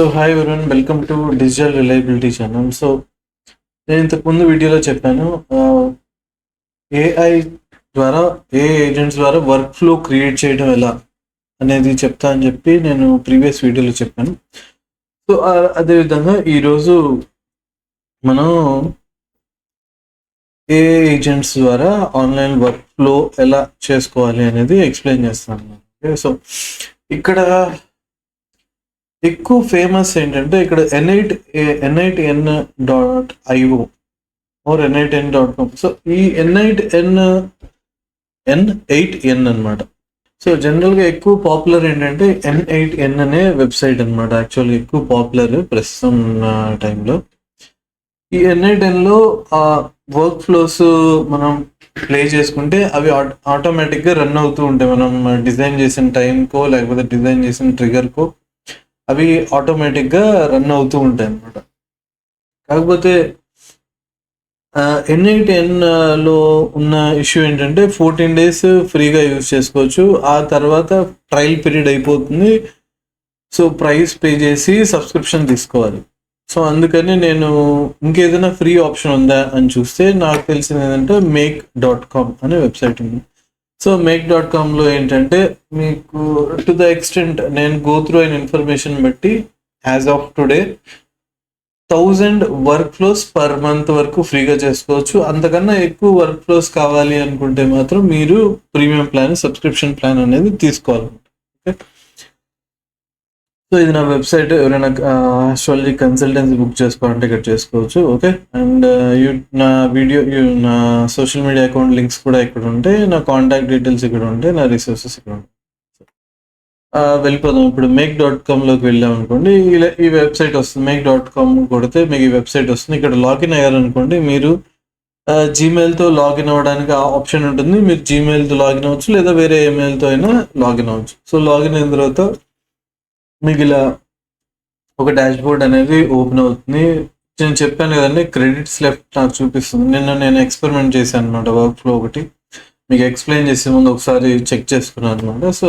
So hi everyone, welcome to digital reliability channel. So నేను ఇంతకుముందు వీడియోలో చెప్పాను, ఏఐ ద్వారా ఏజెంట్స్ ద్వారా వర్క్ ఫ్లో క్రియేట్ చేయడం ఎలా అనేది చెప్తా అని చెప్పి నేను ప్రీవియస్ వీడియోలో చెప్పాను. సో అదేవిధంగా ఈరోజు మనం ఏఐ ఏజెంట్స్ ద్వారా ఆన్లైన్ వర్క్ ఫ్లో ఎలా చేసుకోవాలి అనేది ఎక్స్ప్లెయిన్ చేస్తాను. ఓకే, సో ఇక్కడ ఎక్కువ ఫేమస్ ఏంటంటే ఇక్కడ n8n.io ఆర్ n8n.com. సో ఈ n8n అనమాట. సో జనరల్గా ఎక్కువ పాపులర్ ఏంటంటే n8n అనే వెబ్సైట్ అనమాట. యాక్చువల్గా ఎక్కువ పాపులర్ ప్రస్తుతం టైంలో. ఈ n8nలో వర్క్ ఫ్లోస్ మనం ప్లే చేసుకుంటే అవి ఆటోమేటిక్గా రన్ అవుతూ ఉంటాయి. మనం డిజైన్ చేసిన టైంకో లేకపోతే డిజైన్ చేసిన ట్రిగర్కో అవి ఆటోమేటిక్గా రన్ అవుతూ ఉంటాయి అన్నమాట. కాకపోతే n8nలో ఉన్న ఇష్యూ ఏంటంటే 14 days ఫ్రీగా యూజ్ చేసుకోవచ్చు. ఆ తర్వాత ట్రయల్ పీరియడ్ అయిపోతుంది. సో ప్రైస్ పే చేసి సబ్స్క్రిప్షన్ తీసుకోవాలి. సో అందుకని నేను ఇంకేదైనా ఫ్రీ ఆప్షన్ ఉందా అని చూస్తే నాకు తెలిసింది ఏంటంటే make.com అనే వెబ్సైట్ ఉంది. సో make.comలో ఏంటంటే మీకు టు ద ఎక్స్టెంట్ నేను గో త్రూ అయిన ఇన్ఫర్మేషన్ బట్టి as of today 1000 work flows per month వరకు ఫ్రీగా చేసుకోవచ్చు. అంతకన్నా ఎక్కువ వర్క్ ఫ్లోస్ కావాలి అనుకుంటే మాత్రం మీరు ప్రీమియం ప్లాన్, సబ్స్క్రిప్షన్ ప్లాన్ అనేది తీసుకోవాలి. ఓకే, సో ఇది నా వెబ్సైట్. ఎవరైనా ఆస్ట్రాలజీ కన్సల్టెన్సీ బుక్ చేసుకోవాలంటే ఇక్కడ చేసుకోవచ్చు. ఓకే, అండ్ నా నా సోషల్ మీడియా అకౌంట్ లింక్స్ కూడా ఇక్కడ ఉంటాయి, నా కాంటాక్ట్ డీటెయిల్స్ ఇక్కడ ఉంటాయి, నా రిసోర్సెస్ ఇక్కడ ఉంటాయి. వెళ్ళిపోదాం. ఇప్పుడు make.comలోకి వెళ్ళాం అనుకోండి, ఈ వెబ్సైట్ వస్తుంది. make.com కొడితే మీకు ఈ వెబ్సైట్ వస్తుంది. ఇక్కడ లాగిన్ అయ్యారనుకోండి, మీరు జీమెయిల్తో లాగిన్ అవ్వడానికి ఆప్షన్ ఉంటుంది. మీరు జీమెయిల్తో లాగిన్ అవ్వచ్చు, లేదా వేరే ఈమెయిల్తో అయినా లాగిన్ అవ్వచ్చు. సో లాగిన్ అయిన తర్వాత మీకు ఇలా ఒక డాష్ బోర్డ్ అనేది ఓపెన్ అవుతుంది. నేను చెప్పాను కదండి, క్రెడిట్స్ లెఫ్ట్ నాకు చూపిస్తుంది. నేను ఎక్స్పెరిమెంట్ చేశాను అనమాట. వర్క్ ఫ్లో ఒకటి మీకు ఎక్స్ప్లెయిన్ చేసే ముందు ఒకసారి చెక్ చేసుకున్నాను అనమాట. So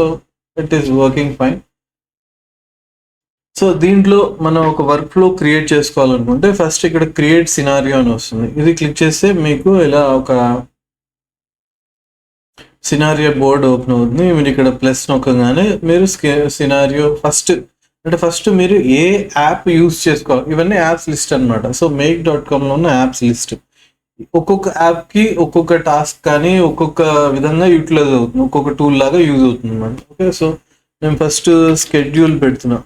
it is working fine. So దీంట్లో మనం ఒక వర్క్ ఫ్లో క్రియేట్ చేసుకోవాలనుకుంటే ఫస్ట్ ఇక్కడ క్రియేట్ సినారియో అని వస్తుంది. ఇది క్లిక్ చేస్తే మీకు ఇలా ఒక సినారియో బోర్డ్ ఓపెన్ అవుతుంది. మీరు ఇక్కడ ప్లస్ నొక్కగానే మీరు సినారియో ఫస్ట్ మీరు ఏ యాప్ యూజ్ చేసుకోవాలి. ఇవన్నీ యాప్స్ లిస్ట్ అనమాట. సో make.comలో ఉన్న యాప్స్ లిస్ట్ ఒక్కొక్క యాప్కి ఒక్కొక్క టాస్క్ కానీ ఒక్కొక్క విధంగా యూటిలైజ్ అవుతుంది, ఒక్కొక్క టూల్ లాగా యూజ్ అవుతుంది అనమాట. ఓకే, సో నేను ఫస్ట్ స్కెడ్యూల్ పెడుతున్నా.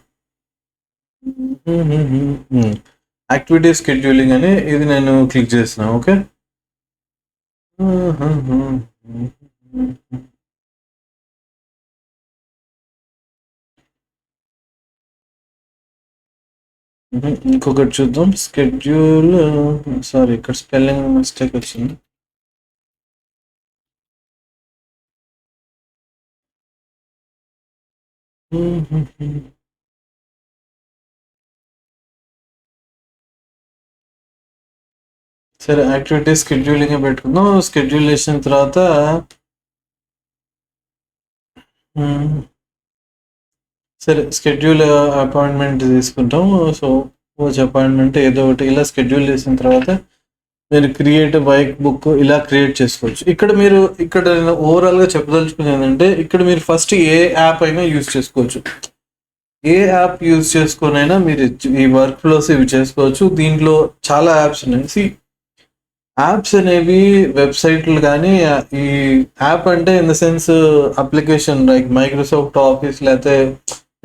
యాక్టివిటీ స్కెడ్యూలింగ్ అని ఇది నేను క్లిక్ చేస్తున్నా. ఓకే, ఇంకొకటి చూద్దాం. స్కెడ్యూల్, సారీ ఇక్కడ స్పెల్లింగ్ మిస్టేక్ వచ్చింది. సరే, యాక్టివిటీ స్కెడ్యూలింగ్ పెట్టుకుందాం. స్కెడ్యూల్ చేసిన తర్వాత సరే స్కెడ్యూల్ అపాయింట్మెంట్ తీసుకుంటాం. సో అపాయింట్మెంట్ ఏదో ఒకటి ఇలా స్కెడ్యూల్ చేసిన తర్వాత మీరు క్రియేట్ బైక్ బుక్ ఇలా క్రియేట్ చేసుకోవచ్చు. ఇక్కడ ఓవరాల్గా చెప్పదలుచుకునేది ఏంటంటే ఇక్కడ మీరు ఫస్ట్ ఏ యాప్ అయినా యూజ్ చేసుకోవచ్చు. ఏ యాప్ యూజ్ చేసుకునైనా మీరు ఈ వర్క్ ఫ్లోస్ ఇవి చేసుకోవచ్చు. దీంట్లో చాలా యాప్స్ ఉన్నాయి. యాప్స్ అనేవి వెబ్సైట్లు కానీ, ఈ యాప్ అంటే in the sense application like Microsoft office, లేకపోతే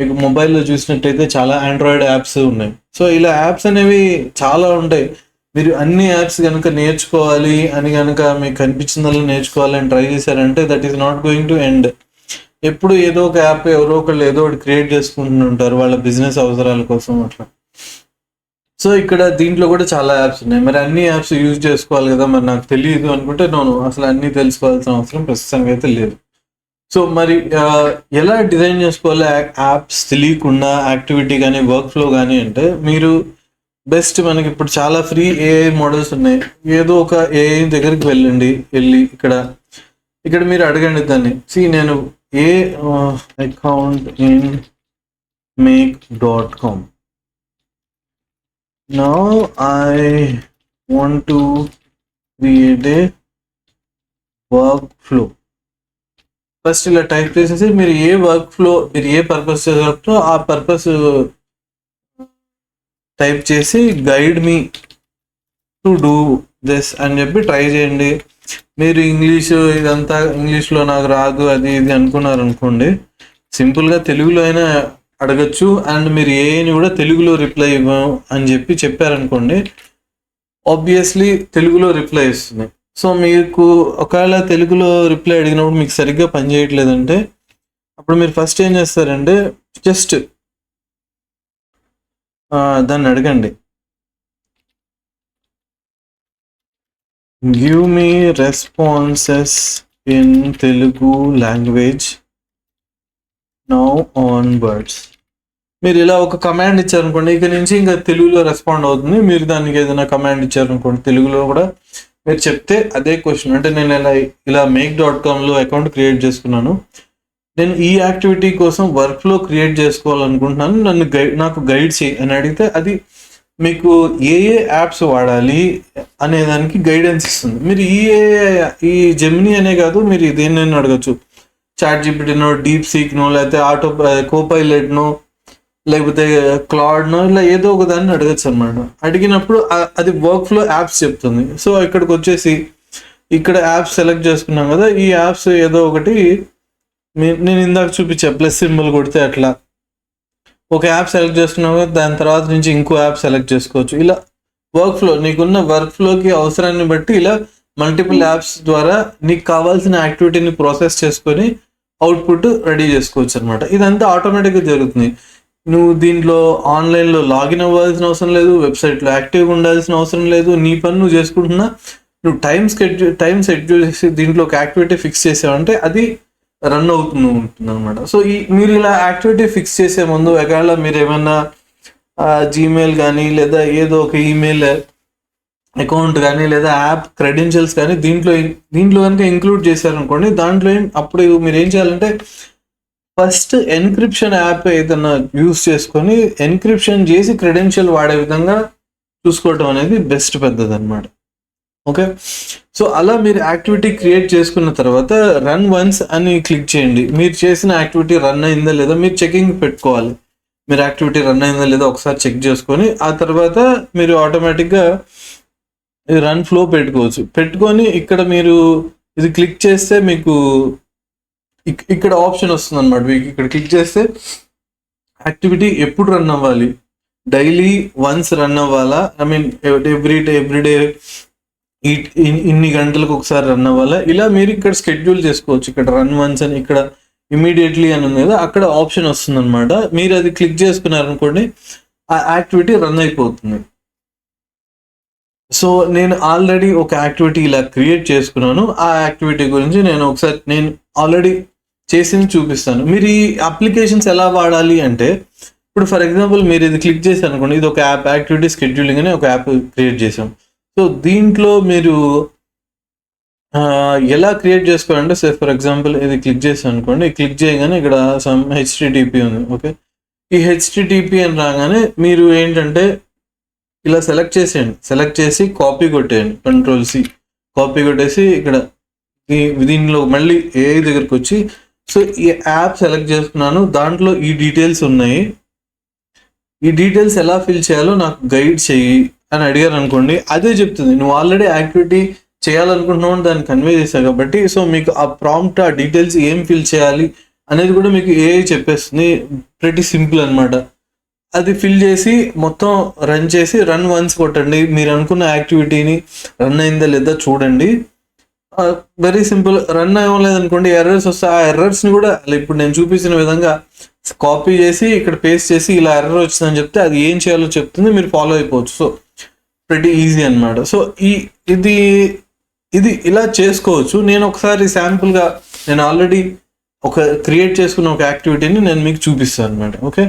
మీకు మొబైల్లో చూసినట్టయితే చాలా ఆండ్రాయిడ్ యాప్స్ ఉన్నాయి. సో ఇలా యాప్స్ అనేవి చాలా ఉంటాయి. మీరు అన్ని యాప్స్ కనుక నేర్చుకోవాలి అని కనుక మీకు కనిపించిందల్లా నేర్చుకోవాలని ట్రై చేశారంటే that is not going to end. ఎప్పుడు ఏదో ఒక యాప్ ఎవరో ఒకళ్ళు ఏదో ఒకటి క్రియేట్ చేసుకుంటుంటారు వాళ్ళ బిజినెస్ అవసరాల కోసం అట్లా. సో ఇక్కడ దీంట్లో కూడా చాలా యాప్స్ ఉన్నాయి. మరి అన్ని యాప్స్ యూజ్ చేసుకోవాలి కదా, మరి నాకు తెలియదు అనుకుంటే అసలు అన్నీ తెలుసుకోవాల్సిన అవసరం ప్రస్తుతానికి అయితే లేదు. సో మరి ఎలా డిజైన్ చేసుకోవాలి యాప్స్ తెలియకుండా యాక్టివిటీ కానీ వర్క్ ఫ్లో కానీ అంటే మీరు బెస్ట్ మనకి ఇప్పుడు చాలా ఫ్రీ ఏఐ మోడల్స్ ఉన్నాయి. ఏదో ఒక ఏఐ దగ్గరికి వెళ్ళి ఇక్కడ మీరు అడగండి దాన్ని. నేను a account in make.com Now I want to create a workflow. First ఇలా టైప్ చేసేసి మీరు ఏ వర్క్ ఫ్లో, మీరు ఏ పర్పస్ చేస్తారో ఆ పర్పస్ టైప్ చేసి guide me to do this అని చెప్పి ట్రై చేయండి. మీరు ఇదంతా ఇంగ్లీష్లో నాకు రాదు అది ఇది అనుకున్నారు అనుకోండి, సింపుల్గా తెలుగులో అయినా అడగచ్చు. అండ్ మీరు ఏని కూడా తెలుగులో రిప్లై ఇవ్వం అని చెప్పి చెప్పారనుకోండి, ఆబ్వియస్లీ తెలుగులో రిప్లై ఇస్తుంది. సో మీకు ఒకవేళ తెలుగులో రిప్లై అడిగినప్పుడు మీకు సరిగ్గా పనిచేయట్లేదంటే అప్పుడు మీరు ఫస్ట్ ఏం చేస్తారంటే జస్ట్ దాన్ని అడగండి, give me responses in Telugu language now onwards. మీరు ఇలా ఒక కమాండ్ ఇచ్చారనుకోండి, ఇక నుంచి ఇంకా తెలుగులో రెస్పాండ్ అవుతుంది. మీరు దానికి ఏదైనా కమాండ్ ఇచ్చారనుకోండి తెలుగులో కూడా మీరు చెప్తే అదే క్వశ్చన్, అంటే నేను ఇలా make.comలో అకౌంట్ క్రియేట్ చేసుకున్నాను, నేను ఈ యాక్టివిటీ కోసం వర్క్ ఫ్లో క్రియేట్ చేసుకోవాలనుకుంటున్నాను, నాకు గైడ్ చేయి అని అడిగితే అది మీకు ఏ యాప్స్ వాడాలి అనే దానికి గైడెన్స్ ఇస్తుంది. మీరు ఈ జెమినీ అనే కాదు, మీరు దేన్నైనా అడగచ్చు, ChatGPTనో, DeepSeekనో, లేకపోతే కోపైలట్నో, లేకపోతే క్లాడ్నో, ఇలా ఏదో ఒక దాన్ని అడగచ్చు అనమాట. అడిగినప్పుడు అది వర్క్ ఫ్లో యాప్స్ చెప్తుంది. సో ఇక్కడికి వచ్చేసి ఇక్కడ యాప్స్ సెలెక్ట్ చేసుకున్నాం కదా, ఈ యాప్స్ ఏదో ఒకటి నేను ఇందాక చూపించా ప్లస్ సింబల్ కొడితే అట్లా ఒక యాప్ సెలెక్ట్ చేసుకున్నాం కదా, దాని తర్వాత నుంచి ఇంకో యాప్ సెలెక్ట్ చేసుకోవచ్చు. ఇలా వర్క్ ఫ్లో, నీకున్న వర్క్ ఫ్లోకి అవసరాన్ని బట్టి ఇలా మల్టిపుల్ యాప్స్ ద్వారా నీకు కావాల్సిన యాక్టివిటీని ప్రాసెస్ చేసుకొని అవుట్పుట్ రెడీ చేసుకోవచ్చు అనమాట. ఇదంతా ఆటోమేటిక్గా జరుగుతుంది. నువ్వు దీంట్లో ఆన్లైన్లో లాగిన్ అవ్వాల్సిన అవసరం లేదు, వెబ్సైట్లో యాక్టివ్గా ఉండాల్సిన అవసరం లేదు. నీ పని నువ్వు చేసుకుంటున్నా, నువ్వు టైం సెట్ చేసి దీంట్లో ఒక యాక్టివిటీ ఫిక్స్ చేసావంటే అది రన్ అవుతుంది అనమాట. సో మీరు ఇలా యాక్టివిటీ ఫిక్స్ చేసే ముందు ఒకవేళ మీరు ఏమైనా జీమెయిల్ కానీ లేదా ఏదో ఒక ఈమెయిల్ అకౌంట్ కానీ లేదా యాప్ క్రెడెన్షియల్స్ కానీ దీంట్లో కనుక ఇంక్లూడ్ చేశారనుకోండి, దాంట్లో అప్పుడు మీరు ఏం చేయాలంటే ఫస్ట్ ఎన్క్రిప్షన్ యాప్ ఏదైనా యూస్ చేసుకొని ఎన్క్రిప్షన్ చేసి క్రెడెన్షియల్ వాడే విధంగా చూసుకోవటం అనేది బెస్ట్ పెద్దది అనమాట. ఓకే, సో అలా మీరు యాక్టివిటీ క్రియేట్ చేసుకున్న తర్వాత రన్ వన్స్ అని క్లిక్ చేయండి. మీరు చేసిన యాక్టివిటీ రన్ అయిందా లేదా మీరు చెకింగ్ పెట్టుకోవాలి. మీరు యాక్టివిటీ రన్ అయిందా లేదా ఒకసారి చెక్ చేసుకొని ఆ తర్వాత మీరు ఆటోమేటిక్గా రన్ ఫ్లో పెట్టుకొని ఇక్కడ మీరు ఇది క్లిక్ చేస్తే మీకు ఇక్కడ ఆప్షన్ వస్తుంది అనమాట. మీకు ఇక్కడ క్లిక్ చేస్తే యాక్టివిటీ ఎప్పుడు రన్ అవ్వాలి, డైలీ వన్స్ రన్ అవ్వాలా, ఐ మీన్ ఎవ్రీడే ఇన్ని గంటలకు ఒకసారి రన్ అవ్వాలా, ఇలా మీరు ఇక్కడ షెడ్యూల్ చేసుకోవచ్చు. ఇక్కడ రన్ వన్స్ అని ఇక్కడ ఇమీడియట్లీ అని ఉంది కదా, అక్కడ ఆప్షన్ వస్తుంది అనమాట. మీరు అది క్లిక్ చేసుకున్నారనుకోండి ఆ యాక్టివిటీ రన్ అయిపోతుంది. సో నేను ఆల్రెడీ ఒక యాక్టివిటీ ఇలా క్రియేట్ చేసుకున్నాను. ఆ యాక్టివిటీ గురించి నేను ఆల్రెడీ చేసింది చూపిస్తాను. మీరు ఈ అప్లికేషన్స్ ఎలా వాడాలి అంటే, ఇప్పుడు ఫర్ ఎగ్జాంపుల్ మీరు ఇది క్లిక్ చేసి అనుకోండి, ఇది ఒక యాప్, యాక్టివిటీ షెడ్యూలింగ్ అని ఒక యాప్ క్రియేట్ చేసాం. సో దీంట్లో మీరు ఎలా క్రియేట్ చేసుకోవాలంటే, ఫర్ ఎగ్జాంపుల్ ఇది క్లిక్ చేసాను అనుకోండి, క్లిక్ చేయగానే ఇక్కడ సమ్ HTTP ఉంది. ఓకే, ఈ HTTP అని రాగానే మీరు ఏంటంటే ఇలా సెలెక్ట్ చేసి కాపీ కొట్టేయండి, Ctrl+C కాపీ కొట్టేసి ఇక్కడ దీనిలో మళ్ళీ AI దగ్గరికి వచ్చి, సో ఈ యాప్ సెలెక్ట్ చేసుకున్నాను, దాంట్లో ఈ డీటెయిల్స్ ఉన్నాయి, ఈ డీటెయిల్స్ ఎలా ఫిల్ చేయాలో నాకు గైడ్ చెయ్యి అని అడిగారు అనుకోండి, అదే చెప్తుంది. నువ్వు ఆల్రెడీ యాక్టివిటీ చేయాలనుకుంటున్నావు అని దాన్ని కన్వే చేశావు కాబట్టి, సో మీకు ఆ ప్రాంప్ట్, ఆ డీటెయిల్స్ ఏం ఫిల్ చేయాలి అనేది కూడా మీకు AI చెప్పేస్తుంది. ప్రెటీ సింపుల్ అనమాట. అది ఫిల్ చేసి మొత్తం రన్ చేసి రన్ వన్స్ కొట్టండి. మీరు అనుకున్న యాక్టివిటీని రన్ అయిందా లేదా చూడండి. Very simple. రన్ అవ్వలేదు అనుకోండి, ఎర్రర్స్ వస్తాయి. ఆ ఎర్రర్స్ని కూడా ఇప్పుడు నేను చూపించిన విధంగా కాపీ చేసి ఇక్కడ పేస్ట్ చేసి ఇలా ఎర్రర్ వచ్చిందని చెప్తే అది ఏం చేయాలో చెప్తుంది, మీరు ఫాలో అయిపోవచ్చు. సో ప్రెటీ ఈజీ అనమాట. సో ఇది ఇలా చేసుకోవచ్చు. నేను ఒకసారి శాంపుల్గా నేను ఆల్రెడీ క్రియేట్ చేసుకున్న ఒక యాక్టివిటీని నేను మీకు చూపిస్తాను అనమాట. ఓకే,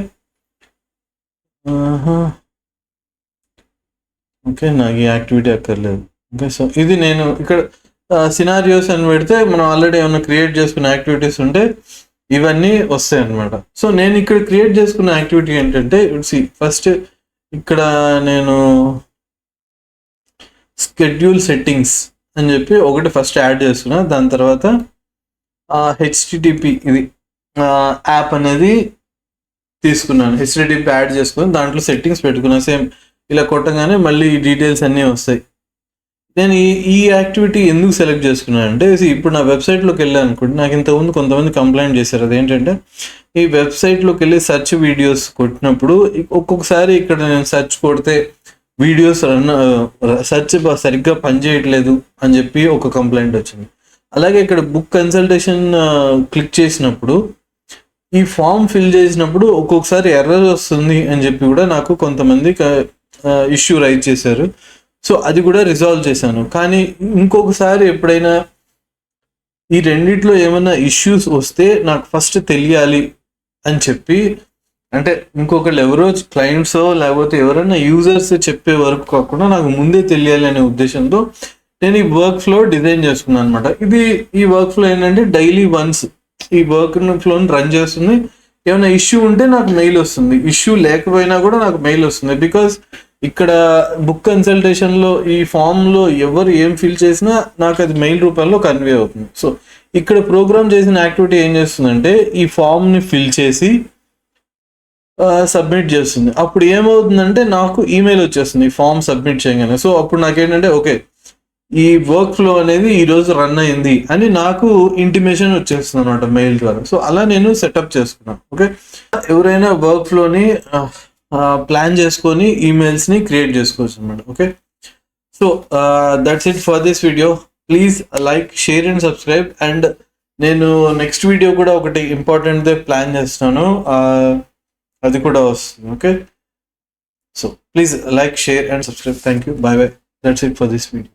నాకు ఈ యాక్టివిటీ అక్కర్లేదు. ఓకే, సో ఇది నేను ఇక్కడ సినారియోస్ అని పెడితే మనం ఆల్రెడీ ఏమైనా క్రియేట్ చేసుకున్న యాక్టివిటీస్ ఉంటే ఇవన్నీ వస్తాయి అనమాట. సో నేను ఇక్కడ క్రియేట్ చేసుకున్న యాక్టివిటీ ఏంటంటే, ఫస్ట్ ఇక్కడ నేను షెడ్యూల్ సెట్టింగ్స్ అని చెప్పి ఒకటి ఫస్ట్ యాడ్ చేసుకున్నా. దాని తర్వాత హెచ్టిటిపి ఇది యాప్ అనేది తీసుకున్నాను. హెచ్టిటిపి యాడ్ చేసుకుని దాంట్లో సెట్టింగ్స్ పెట్టుకున్నాను. సేమ్ ఇలా కొట్టగానే మళ్ళీ ఈ డీటెయిల్స్ అన్నీ వస్తాయి. నేను ఈ యాక్టివిటీ ఎందుకు సెలెక్ట్ చేసుకున్నాను అంటే, ఇప్పుడు నా వెబ్సైట్లోకి వెళ్ళాను అనుకోండి, నాకు ఇంతకుముందు కొంతమంది కంప్లైంట్ చేశారు. అదేంటంటే ఈ వెబ్సైట్లోకి వెళ్ళి సెర్చ్ వీడియోస్ కొట్టినప్పుడు ఒక్కొక్కసారి ఇక్కడ నేను సెర్చ్ కొడితే వీడియోస్ సెర్చ్ సరిగ్గా పనిచేయట్లేదు అని చెప్పి ఒక కంప్లైంట్ వచ్చింది. అలాగే ఇక్కడ బుక్ కన్సల్టేషన్ క్లిక్ చేసినప్పుడు ఈ ఫామ్ ఫిల్ చేసినప్పుడు ఒక్కొక్కసారి ఎర్రర్ వస్తుంది అని చెప్పి కూడా నాకు కొంతమంది ఇష్యూ రైజ్ చేశారు. సో అది కూడా రిజాల్వ్ చేశాను. కానీ ఇంకొకసారి ఎప్పుడైనా ఈ రెండిట్లో ఏమైనా ఇష్యూస్ వస్తే నాకు ఫస్ట్ తెలియాలి అని చెప్పి, అంటే ఇంకొకళ్ళు ఎవరో క్లయింట్స్ లేకపోతే ఎవరైనా యూజర్స్ చెప్పే వరకు కాకుండా నాకు ముందే తెలియాలి అనే ఉద్దేశంతో నేను ఈ వర్క్ ఫ్లో డిజైన్ చేసుకున్నాను అనమాట. ఈ వర్క్ ఫ్లో ఏంటంటే డైలీ వన్స్ ఈ వర్క్ ఫ్లోని రన్ చేస్తుంది. ఏమైనా ఇష్యూ ఉంటే నాకు మెయిల్ వస్తుంది, ఇష్యూ లేకపోయినా కూడా నాకు మెయిల్ వస్తుంది. బికాస్ ఇక్కడ బుక్ కన్సల్టేషన్లో ఈ ఫామ్లో ఎవరు ఏం ఫిల్ చేసినా నాకు అది మెయిల్ రూపంలో కన్వే అవుతుంది. సో ఇక్కడ ప్రోగ్రామ్ చేసిన యాక్టివిటీ ఏం చేస్తుందంటే ఈ ఫామ్ని ఫిల్ చేసి సబ్మిట్ చేస్తుంది. అప్పుడు ఏమవుతుందంటే నాకు ఈమెయిల్ వచ్చేస్తుంది ఈ ఫామ్ సబ్మిట్ చేయగానే. సో అప్పుడు నాకేంటంటే ఓకే, ఈ వర్క్ ఫ్లో అనేది ఈరోజు రన్ అయింది అని నాకు ఇంటిమేషన్ వచ్చేస్తుంది అనమాట మెయిల్ ద్వారా. సో అలా నేను సెటప్ చేసుకున్నాను. ఓకే, ఎవరైనా వర్క్ ఫ్లోని ప్లాన్ చేసుకొని ఈమెయిల్స్ని క్రియేట్ చేసుకోవచ్చు అనమాట. Okay, so that's it for this video. Please like, share and subscribe. And నేను నెక్స్ట్ వీడియో కూడా ఒకటి ఇంపార్టెంట్దే ప్లాన్ చేస్తున్నాను, అది కూడా వస్తుంది. Okay, so please like, share and subscribe. Thank you. By by. That's it for this video.